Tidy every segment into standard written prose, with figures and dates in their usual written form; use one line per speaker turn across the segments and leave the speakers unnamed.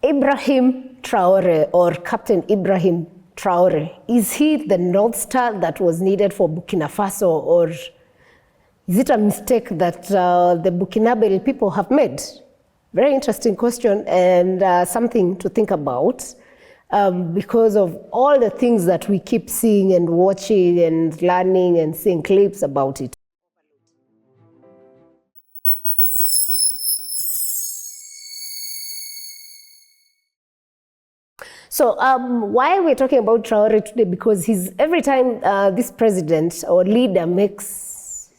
Ibrahim Traoré, or Captain Ibrahim Traoré, is he the North Star that was needed for Burkina Faso, or is it a mistake that the Burkinabe people have made? Very interesting question, and something to think about because of all the things that we keep seeing and watching and learning and seeing clips about it. So why we're talking about Traore today? Because every time this president or leader makes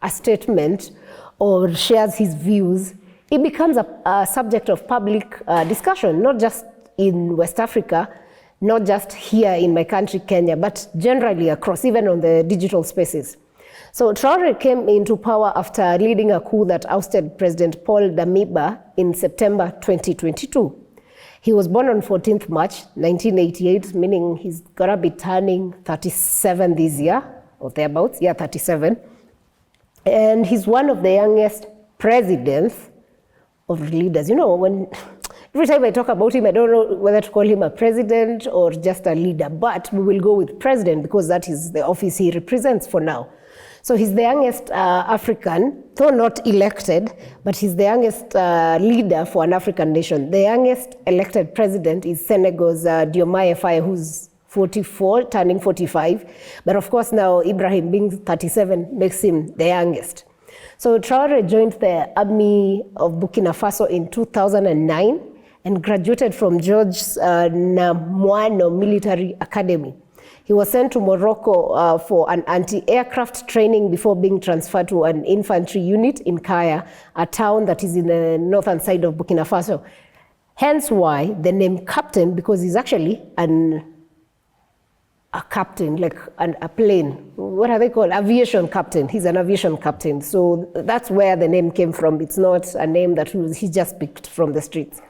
a statement or shares his views, it becomes a subject of public discussion, not just in West Africa, not just here in my country, Kenya, but generally across, even on the digital spaces. So Traore came into power after leading a coup that ousted President Paul Damiba in September 2022. He was born on 14th March 1988, meaning he's gonna be turning 37 this year, or thereabouts, yeah, 37. And he's one of the youngest presidents of leaders. You know, every time I talk about him, I don't know whether to call him a president or just a leader, but we will go with president because that is the office he represents for now. So he's the youngest African, though not elected, but he's the youngest leader for an African nation. The youngest elected president is Senegal's Diomaye Faye, who's 44, turning 45. But of course now Ibrahim being 37 makes him the youngest. So Traore joined the army of Burkina Faso in 2009 and graduated from George's Namuano Military Academy. He was sent to Morocco for an anti-aircraft training before being transferred to an infantry unit in Kaya, a town that is in the northern side of Burkina Faso. Hence why the name captain, because he's actually a captain, like a plane. What are they called? Aviation captain. He's an aviation captain. So that's where the name came from. It's not a name that he just picked from the streets.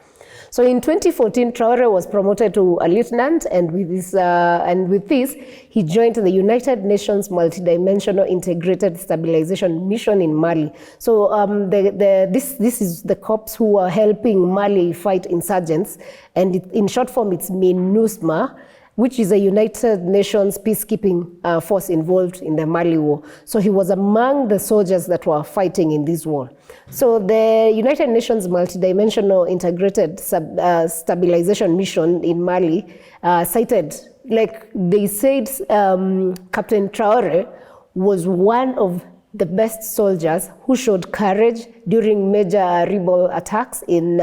So in 2014, Traore was promoted to a lieutenant, and with this, he joined the United Nations Multidimensional Integrated Stabilization Mission in Mali. So this is the corps who are helping Mali fight insurgents, and in short form, it's MINUSMA, which is a United Nations peacekeeping force involved in the Mali war. So he was among the soldiers that were fighting in this war. So the United Nations Multidimensional Integrated Stabilization Mission in Mali cited, like they said, Captain Traore was one of the best soldiers who showed courage during major rebel attacks in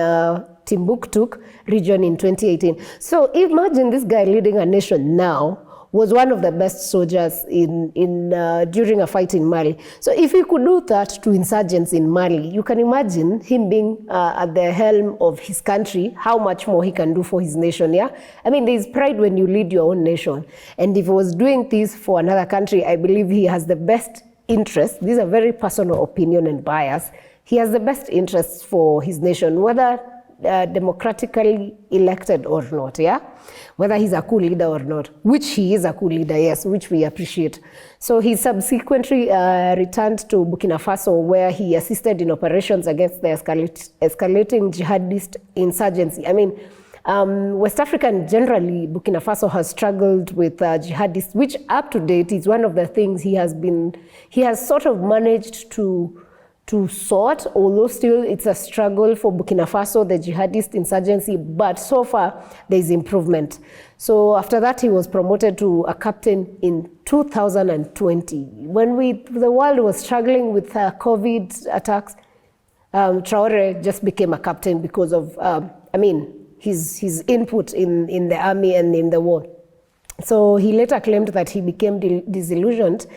Timbuktu region in 2018. So imagine this guy leading a nation now was one of the best soldiers during a fight in Mali. So if he could do that to insurgents in Mali, you can imagine him being at the helm of his country, how much more he can do for his nation, yeah? I mean, there's pride when you lead your own nation. And if he was doing this for another country, I believe he has the best interest. These are very personal opinion and bias. He has the best interests for his nation, whether democratically elected or not, yeah? Whether he's a coup leader or not, which he is a coup leader, yes, which we appreciate. So he subsequently returned to Burkina Faso, where he assisted in operations against the escalating jihadist insurgency. I mean, West Africa and generally Burkina Faso has struggled with jihadists, which up to date is one of the things he has sort of managed to sort, although still it's a struggle for Burkina Faso, the jihadist insurgency, but so far there's improvement. So after that, he was promoted to a captain in 2020. When the world was struggling with COVID attacks, Traore just became a captain because of, his input in the army and in the war. So he later claimed that he became disillusioned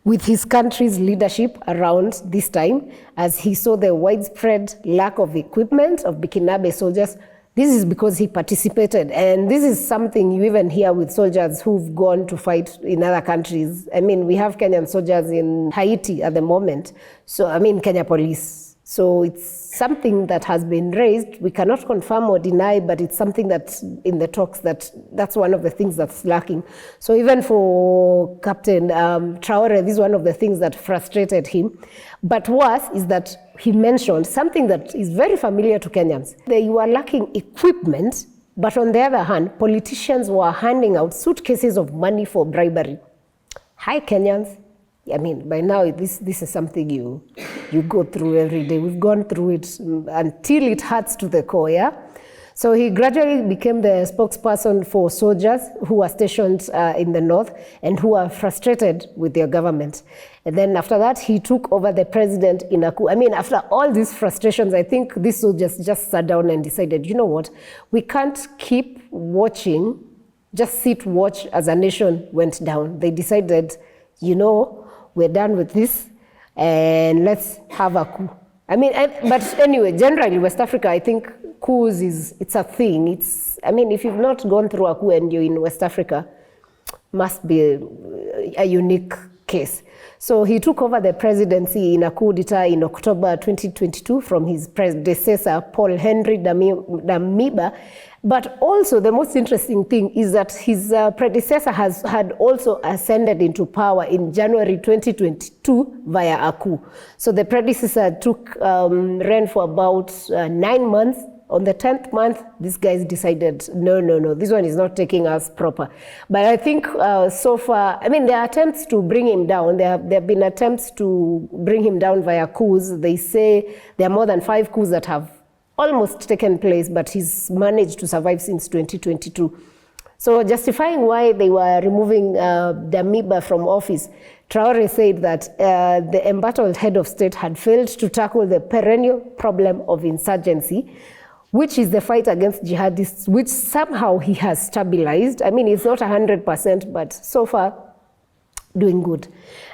with his country's leadership around this time, as he saw the widespread lack of equipment of Burkinabe soldiers. This is because he participated, and this is something you even hear with soldiers who've gone to fight in other countries. I mean, we have Kenyan soldiers in Haiti at the moment. So, I mean, Kenya police. So it's something that has been raised. We cannot confirm or deny, but it's something that's in the talks, that's one of the things that's lacking. So even for Captain Traore, this is one of the things that frustrated him. But worse is that he mentioned something that is very familiar to Kenyans. They were lacking equipment, but on the other hand, politicians were handing out suitcases of money for bribery. Hi, Kenyans. I mean, by now, this is something you go through every day. We've gone through it until it hurts to the core, yeah? So he gradually became the spokesperson for soldiers who were stationed in the north and who are frustrated with their government. And then after that, he took over the president in a coup. I mean, after all these frustrations, I think these soldiers just sat down and decided, you know what, we can't keep watching, just sit watch as a nation went down. They decided, you know, we're done with this, and let's have a coup. I mean, but anyway, generally, West Africa, I think coups it's a thing. I mean, if you've not gone through a coup and you're in West Africa, must be a unique case. So he took over the presidency in a coup d'etat in October 2022 from his predecessor, Paul-Henri Damiba. But also the most interesting thing is that his predecessor had also ascended into power in January 2022 via a coup. So the predecessor ran for about 9 months. On the 10th month, these guys decided, no, this one is not taking us proper. But I think so far, I mean, there are attempts to bring him down. There have been attempts to bring him down via coups. They say there are more than 5 coups that have almost taken place, but he's managed to survive since 2022. So justifying why they were removing Damiba from office, Traore said that the embattled head of state had failed to tackle the perennial problem of insurgency, which is the fight against jihadists, which somehow he has stabilized. I mean, it's not 100%, but so far, doing good.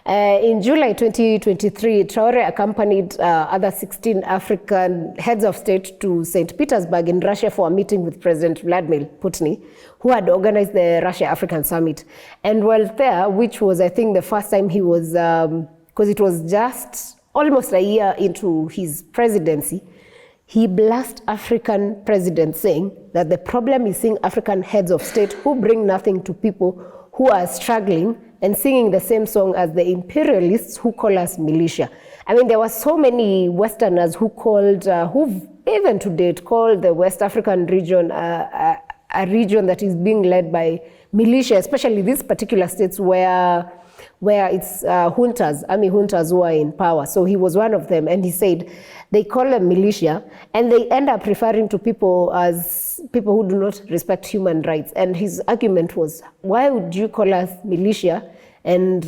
In July 2023, Traore accompanied other 16 African heads of state to St. Petersburg in Russia for a meeting with President Vladimir Putin, who had organized the Russia-African Summit. And while there, which was, I think, the first time he was, because it was just almost a year into his presidency, he blasted African presidents, saying that the problem is seeing African heads of state who bring nothing to people who are struggling and singing the same song as the imperialists who call us militia. I mean, there were so many Westerners who called, who've even to date called the West African region a region that is being led by militia, especially these particular states where it's juntas, army juntas who are in power. So he was one of them, and he said they call them militia, and they end up referring to people as people who do not respect human rights. And his argument was, why would you call us militia, and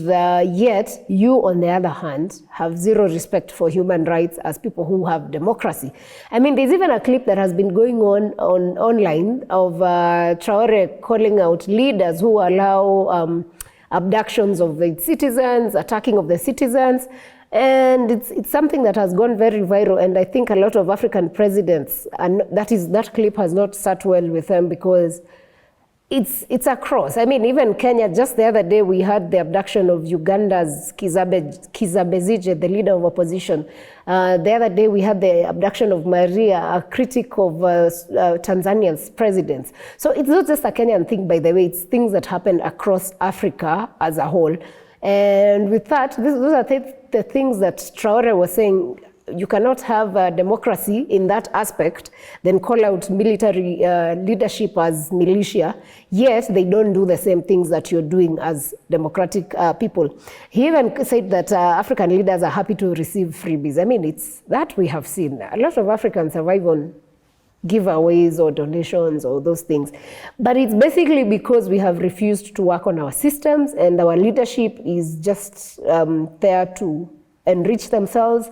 yet you, on the other hand, have zero respect for human rights as people who have democracy? I mean, there's even a clip that has been going on online of Traore calling out leaders who allow abductions of the citizens, attacking of the citizens, and it's something that has gone very viral. And I think a lot of African presidents, and that clip has not sat well with them because it's across. I mean, even Kenya, just the other day, we had the abduction of Uganda's Kizza Besigye, the leader of opposition. The other day, we had the abduction of Maria, a critic of Tanzania's president. So it's not just a Kenyan thing, by the way. It's things that happen across Africa as a whole. And with that, those are the things that Traore was saying. You cannot have democracy in that aspect, then call out military leadership as militia, yet they don't do the same things that you're doing as democratic people. He even said that African leaders are happy to receive freebies. I mean, it's that we have seen. A lot of Africans survive on giveaways or donations or those things. But it's basically because we have refused to work on our systems, and our leadership is just there to enrich themselves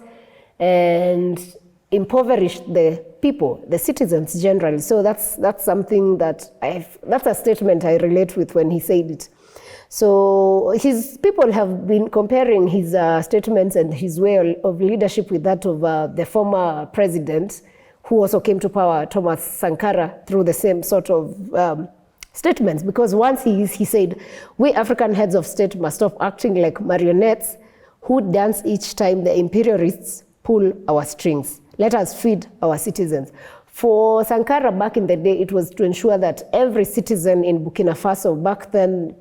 and impoverish the people, the citizens generally. So that's something that that's a statement I relate with when he said it. So his people have been comparing his statements and his way of leadership with that of the former president, who also came to power, Thomas Sankara, through the same sort of statements. Because once he said, we African heads of state must stop acting like marionettes who dance each time the imperialists pull our strings. Let us feed our citizens. For Sankara back in the day, it was to ensure that every citizen in Burkina Faso, back then,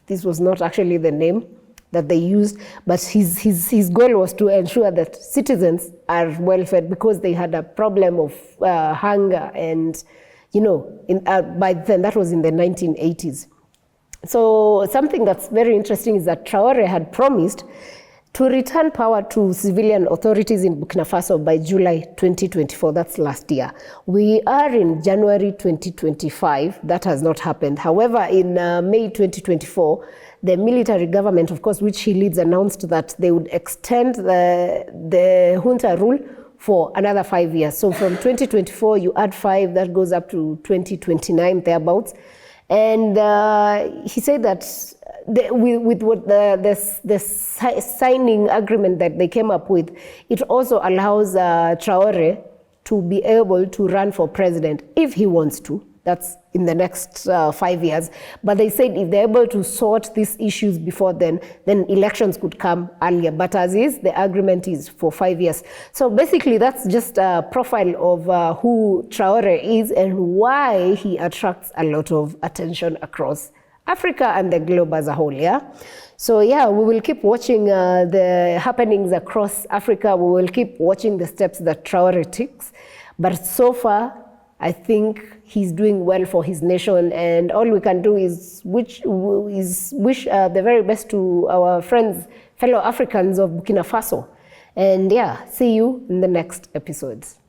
this was not actually the name that they used, but his goal was to ensure that citizens are well fed, because they had a problem of hunger, and by then, that was in the 1980s. So something that's very interesting is that Traore had promised to return power to civilian authorities in Burkina Faso by July 2024. That's last year. We are in January 2025. That has not happened. However, in May 2024, the military government, of course, which he leads, announced that they would extend the junta rule for another 5 years. So from 2024, you add 5, that goes up to 2029, thereabouts. And he said that with what the signing agreement that they came up with, it also allows Traore to be able to run for president if he wants to. That's in the next 5 years. But they said if they're able to sort these issues before then elections could come earlier. But as is, the agreement is for 5 years. So basically, that's just a profile of who Traore is and why he attracts a lot of attention across Africa and the globe as a whole, yeah? So yeah, we will keep watching the happenings across Africa. We will keep watching the steps that Traore takes. But so far, I think he's doing well for his nation, and all we can do is wish the very best to our friends, fellow Africans of Burkina Faso. And yeah, see you in the next episodes.